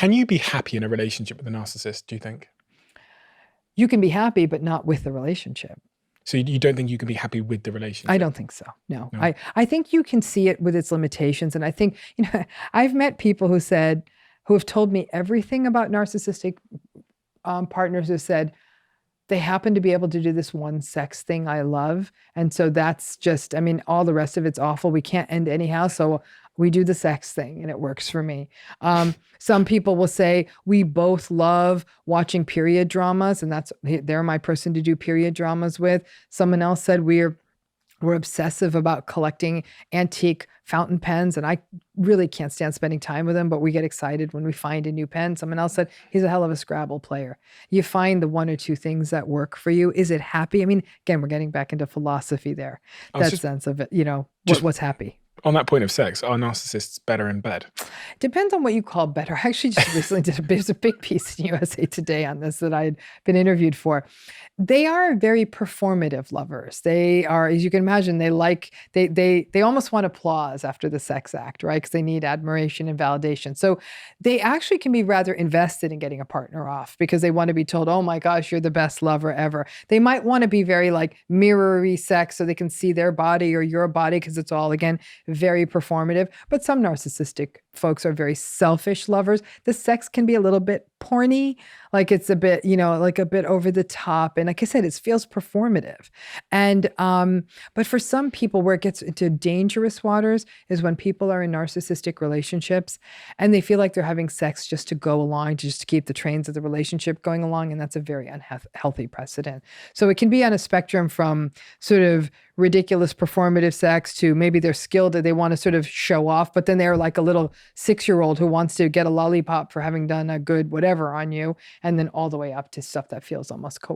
Can you be happy in a relationship with a narcissist, do you think? You can be happy, but not with the relationship. So you don't think you can be happy with the I relationship? don't think so. No. No. I think you can see it with its limitations. And I think, I've met people who have told me everything about narcissistic partners who said they happen to be able to do this one sex thing I love. And so that's just, I mean, all the rest of it's awful. We can't end anyhow. So we do the sex thing and it works for me. Some people will say we both love watching period dramas, and they're my person to do period dramas with. Someone else said we're obsessive about collecting antique fountain pens, and I really can't stand spending time with them, but we get excited when we find a new pen. Someone else said he's a hell of a Scrabble player. You find the one or two things that work for you. Is it happy? I mean, again, we're getting back into philosophy there. That sense of it, what's happy. On that point of sex, are narcissists better in bed? Depends on what you call better. I actually just recently there's a big piece in USA Today on this that I'd been interviewed for. They are very performative lovers. They are, as you can imagine, they almost want applause after the sex act, right? Because they need admiration and validation. So they actually can be rather invested in getting a partner off because they want to be told, oh my gosh, you're the best lover ever. They might want to be very like mirrory sex so they can see their body or your body because it's all, again, very performative. But some narcissistic folks are very selfish lovers. The sex can be a little bit porny, like it's a bit, like a bit over the top. And like I said, it feels performative. And, but for some people where it gets into dangerous waters is when people are in narcissistic relationships and they feel like they're having sex just to go along, just to keep the trains of the relationship going along. And that's a very unhealthy precedent. So it can be on a spectrum from sort of ridiculous performative sex to maybe they're skilled that they want to sort of show off, but then they're like a little 6-year-old who wants to get a lollipop for having done a good whatever on you, and then all the way up to stuff that feels almost coercive.